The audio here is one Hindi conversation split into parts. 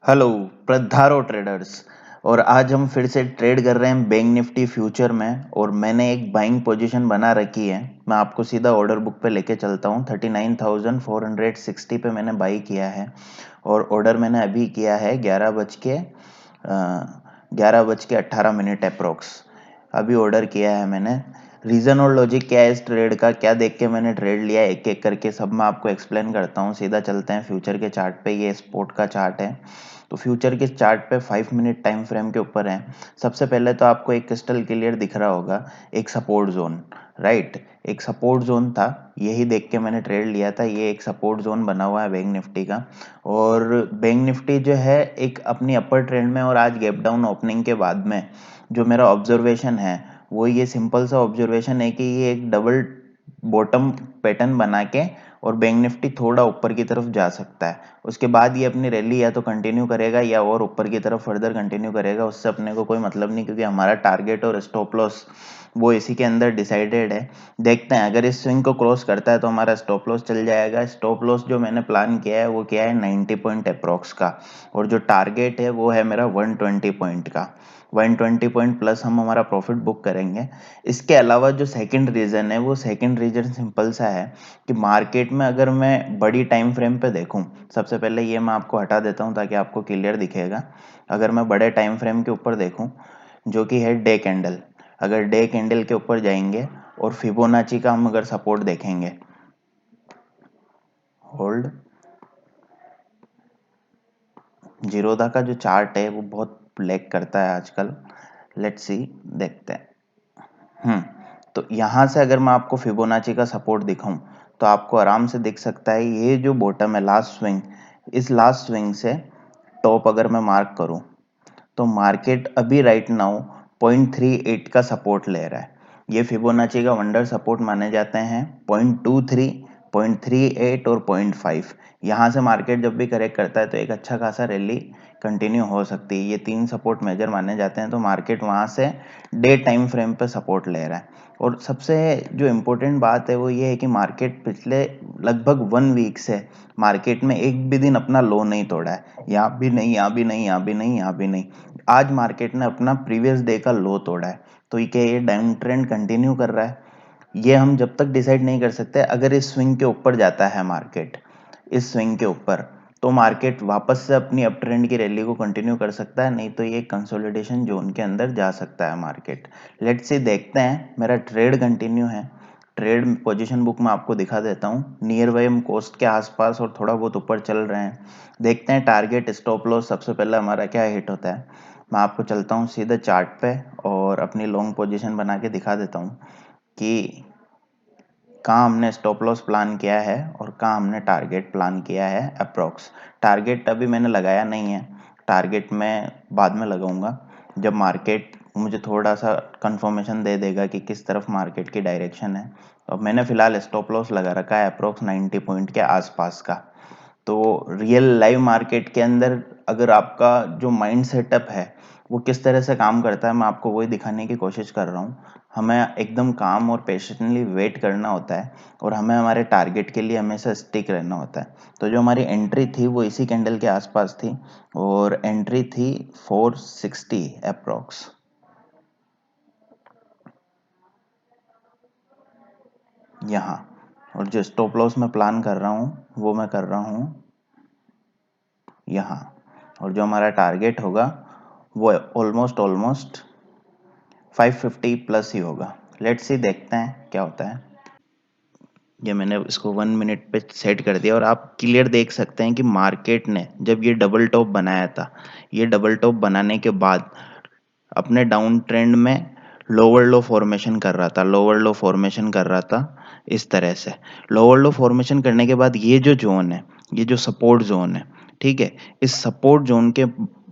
Hello प्रधारो traders. और आज हम फिर से ट्रेड कर रहे हैं बैंक निफ्टी फ्यूचर में और मैंने एक बाइंग पोजीशन बना रखी है। मैं आपको सीधा ऑर्डर बुक पे लेके चलता हूँ। 39,460 पे मैंने बाई किया है और ऑर्डर मैंने अभी किया है 11 बज के 18 मिनट अप्रोक्स। अभी ऑर्डर किया है मैंने। रीज़न और लॉजिक क्या है इस ट्रेड का, क्या देख के मैंने ट्रेड लिया, एक एक करके सब मैं आपको एक्सप्लेन करता हूँ। सीधा चलते हैं फ्यूचर के चार्ट पे। ये स्पॉट का चार्ट है। तो फ्यूचर के चार्ट पे 5 मिनट टाइम फ्रेम के ऊपर है। सबसे पहले तो आपको एक क्रिस्टल क्लियर दिख रहा होगा, एक सपोर्ट जोन, राइट। एक सपोर्ट जोन था, यही देख के मैंने ट्रेड लिया था। ये एक सपोर्ट जोन बना हुआ है बैंक निफ्टी का। और बैंक निफ्टी जो है एक अपनी अपर ट्रेंड में, और आज गैप डाउन ओपनिंग के बाद में जो मेरा ऑब्जर्वेशन है वो ये सिंपल सा ऑब्जर्वेशन है कि ये एक डबल बॉटम पैटर्न बना के और बैंक निफ्टी थोड़ा ऊपर की तरफ जा सकता है। उसके बाद ये अपनी रैली या तो कंटिन्यू करेगा या और ऊपर की तरफ फर्दर कंटिन्यू करेगा, उससे अपने को कोई मतलब नहीं, क्योंकि हमारा टारगेट और स्टॉप लॉस वो इसी के अंदर डिसाइडेड है। देखते हैं, अगर इस स्विंग को क्रॉस करता है तो हमारा स्टॉप लॉस चल जाएगा। स्टॉप लॉस जो मैंने प्लान किया है वो क्या है, 90 पॉइंट अप्रोक्स का। और जो टारगेट है वो है मेरा 120 पॉइंट का। 120 पॉइंट प्लस हम हमारा प्रॉफिट बुक करेंगे। इसके अलावा जो सेकंड रीजन है वो सेकंड रीजन सिंपल सा है कि मार्केट में अगर मैं बड़ी टाइम फ्रेम पे देखूं, सबसे पहले ये मैं आपको हटा देता हूं ताकि आपको क्लियर दिखेगा। अगर मैं बड़े टाइम फ्रेम के ऊपर देखूं जो कि है डे कैंडल, अगर डे कैंडल के ऊपर जाएंगे और फिबोनाची का हम अगर सपोर्ट देखेंगे, होल्ड, जीरोधा का जो चार्ट है वो बहुत लैग करता है आजकल। लेट्स सी, देखते हैं। तो यहाँ से अगर मैं आपको फिबोनाची का सपोर्ट दिखाऊं तो आपको आराम से दिख सकता है ये जो बॉटम है लास्ट स्विंग, इस लास्ट स्विंग से टॉप अगर मैं मार्क करूं तो मार्केट अभी राइट नाउ 0.38 का सपोर्ट ले रहा है। ये फिबोनाची का वंडर सपोर्ट माने जाते हैं 0.23, 0.38 और 0.5। यहाँ से मार्केट जब भी करेक्ट करता है तो एक अच्छा खासा रैली कंटिन्यू हो सकती है। ये तीन सपोर्ट मेजर माने जाते हैं। तो मार्केट वहाँ से डे टाइम फ्रेम पे सपोर्ट ले रहा है। और सबसे जो इम्पोर्टेंट बात है वो ये है कि मार्केट पिछले लगभग 1 वीक से मार्केट में एक भी दिन अपना लो नहीं तोड़ा है। यहाँ भी नहीं, यहाँ भी नहीं, यहाँ भी नहीं, यहाँ भी नहीं। आज मार्केट ने अपना प्रीवियस डे का लो तोड़ा है। तो ये क्या, ये डाउन ट्रेंड कंटिन्यू कर रहा है? ये हम जब तक डिसाइड नहीं कर सकते। अगर इस स्विंग के ऊपर जाता है मार्केट, इस स्विंग के ऊपर, तो मार्केट वापस से अपनी अप ट्रेंड की रैली को कंटिन्यू कर सकता है, नहीं तो ये कंसोलिडेशन जोन के अंदर जा सकता है मार्केट। लेट्स सी, देखते हैं। मेरा ट्रेड कंटिन्यू है। ट्रेड पोजीशन बुक में आपको दिखा देता हूँ। नियर बाय हम कोस्ट के आसपास और थोड़ा बहुत ऊपर चल रहे हैं। देखते हैं टारगेट स्टॉप लॉस सबसे पहले हमारा क्या हिट होता है। मैं आपको चलता हूँ सीधे चार्ट पे और अपनी लॉन्ग पोजीशन बना के दिखा देता हूँ कि कहाँ हमने स्टॉप लॉस प्लान किया है और कहाँ हमने टारगेट प्लान किया है अप्रोक्स। टारगेट अभी मैंने लगाया नहीं है, टारगेट मैं बाद में लगाऊंगा जब मार्केट मुझे थोड़ा सा कंफर्मेशन दे देगा कि किस तरफ मार्केट की डायरेक्शन है। तो मैंने फिलहाल स्टॉप लॉस लगा रखा है अप्रोक्स 90 पॉइंट के आसपास का। तो रियल लाइव मार्केट के अंदर अगर आपका जो माइंड सेटअप है वो किस तरह से काम करता है, मैं आपको वही दिखाने की कोशिश कर रहा हूँ। हमें एकदम काम और पेशेंटली वेट करना होता है और हमें हमारे टारगेट के लिए हमेशा स्टिक रहना होता है। तो जो हमारी एंट्री थी वो इसी कैंडल के आसपास थी और एंट्री थी 460 अप्रोक्स, यहाँ। और जो स्टॉप लॉस मैं प्लान कर रहा हूँ वो मैं कर रहा हूँ यहाँ। और जो हमारा टारगेट होगा वो ऑलमोस्ट ऑलमोस्ट 550 प्लस ही होगा। लेट्स सी, देखते हैं क्या होता है। ये मैंने इसको 1 मिनट पे सेट कर दिया और आप क्लियर देख सकते हैं कि मार्केट ने जब ये डबल टॉप बनाया था, ये डबल टॉप बनाने के बाद अपने डाउन ट्रेंड में लोअर लो फॉर्मेशन कर रहा था, लोअर लो फॉर्मेशन कर रहा था इस तरह से। लोअर लो फॉर्मेशन करने के बाद ये जो जोन है, ये जो सपोर्ट जोन है, ठीक है, इस सपोर्ट जोन के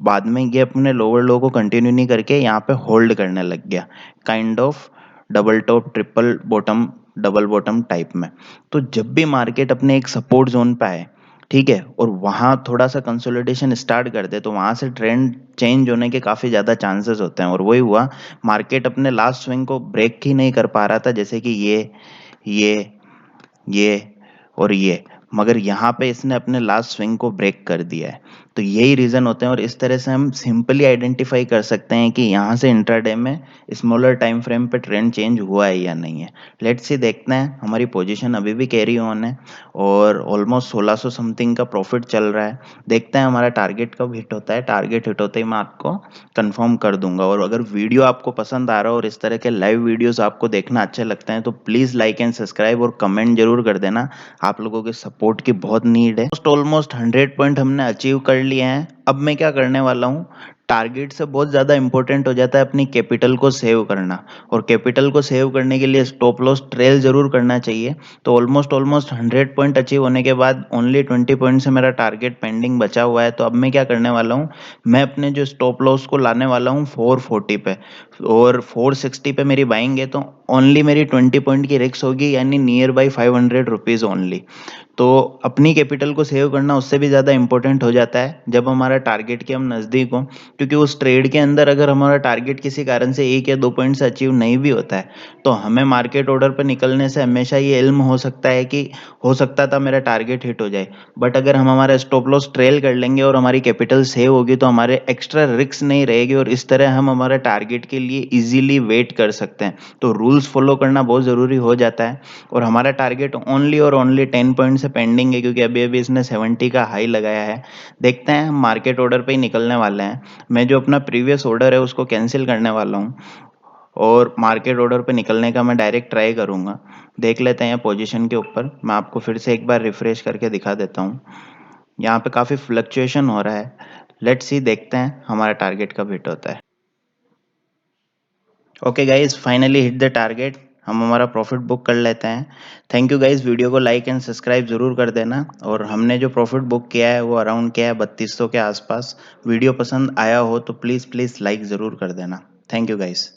बाद में ये अपने लोअर लो को कंटिन्यू नहीं करके यहाँ पे होल्ड करने लग गया, kind of double top triple bottom double bottom type में। तो जब भी मार्केट अपने एक सपोर्ट जोन पे आए, ठीक है, और वहां थोड़ा सा कंसोलिडेशन स्टार्ट कर दे तो वहां से ट्रेंड चेंज होने के काफी ज्यादा चांसेस होते हैं। और वही हुआ, मार्केट अपने लास्ट स्विंग को ब्रेक ही नहीं कर पा रहा था, जैसे कि ये ये और ये, मगर यहाँ पे इसने अपने लास्ट स्विंग को ब्रेक कर दिया है। तो यही रीज़न होते हैं और इस तरह से हम सिंपली आइडेंटिफाई कर सकते हैं कि यहाँ से इंट्राडे में स्मॉलर टाइम फ्रेम पे ट्रेंड चेंज हुआ है या नहीं है। लेट्स सी देखते हैं, हमारी पोजीशन अभी भी कैरी ऑन है और ऑलमोस्ट 1600 समथिंग का प्रॉफिट चल रहा है। देखते हैं हमारा टारगेट कब हिट होता है, टारगेट हिट होते ही मैं आपको कंफर्म कर दूंगा। और अगर वीडियो आपको पसंद आ रहा हो और इस तरह के लाइव वीडियोस आपको देखना अच्छे लगते हैं तो प्लीज़ लाइक एंड सब्सक्राइब और कमेंट जरूर कर देना। आप लोगों के सपोर्ट की बहुत नीड है। ऑलमोस्ट 100 पॉइंट हमने अचीव कर लिए हैं। अब मैं क्या करने वाला हूँ, टारगेट से बहुत ज़्यादा इंपॉर्टेंट हो जाता है अपनी कैपिटल को सेव करना, और कैपिटल को सेव करने के लिए स्टॉप लॉस ट्रेल जरूर करना चाहिए। तो ऑलमोस्ट 100 पॉइंट अचीव होने के बाद ओनली 20 पॉइंट से मेरा टारगेट पेंडिंग बचा हुआ है। तो अब मैं क्या करने वाला हूँ, मैं अपने जो स्टॉप लॉस को लाने वाला हूँ 440 पे, और 460 पे मेरी बाइंग है। तो ओनली मेरी 20 पॉइंट की रिस्क होगी, यानी नियर बाई 500 रुपीज़ ओनली। तो अपनी कैपिटल को सेव करना उससे भी ज़्यादा इंपॉर्टेंट हो जाता है जब हमारा टारगेट के हम नज़दीक हों, क्योंकि उस ट्रेड के अंदर अगर हमारा टारगेट किसी कारण से 1 या 2 पॉइंट से अचीव नहीं भी होता है तो हमें मार्केट ऑर्डर पर निकलने से हमेशा ये इल्म हो सकता है कि हो सकता था मेरा टारगेट हिट हो जाए। बट अगर हम हमारा स्टॉप लॉस ट्रेल कर लेंगे और हमारी कैपिटल सेव होगी तो हमारे एक्स्ट्रा रिस्क नहीं रहेगी, और इस तरह हम हमारे टारगेट के लिए इजीली वेट कर सकते हैं। तो रूल्स फॉलो करना बहुत ज़रूरी हो जाता है। और हमारा टारगेट ओनली और ओनली 10 पॉइंट से पेंडिंग है, क्योंकि अभी अभी इसने 70 का हाई लगाया है। देखते हैं, हम मार्केट ऑर्डर पे ही निकलने वाले हैं। मैं जो अपना प्रीवियस ऑर्डर है उसको कैंसिल करने वाला हूँ और मार्केट ऑर्डर पे निकलने का मैं डायरेक्ट ट्राई करूँगा। देख लेते हैं पोजीशन के ऊपर, मैं आपको फिर से एक बार रिफ्रेश करके दिखा देता हूँ। यहाँ पे काफ़ी फ्लक्चुएशन हो रहा है। लेट्स सी, देखते हैं हमारा टारगेट कब हिट होता है। Okay guys, finally hit the target. हम हमारा प्रॉफिट बुक कर लेते हैं। थैंक यू गाइज, वीडियो को लाइक एंड सब्सक्राइब जरूर कर देना। और हमने जो प्रॉफिट बुक किया है वो अराउंड क्या है, 3200 के आसपास। वीडियो पसंद आया हो तो प्लीज़ लाइक ज़रूर कर देना। Thank you guys.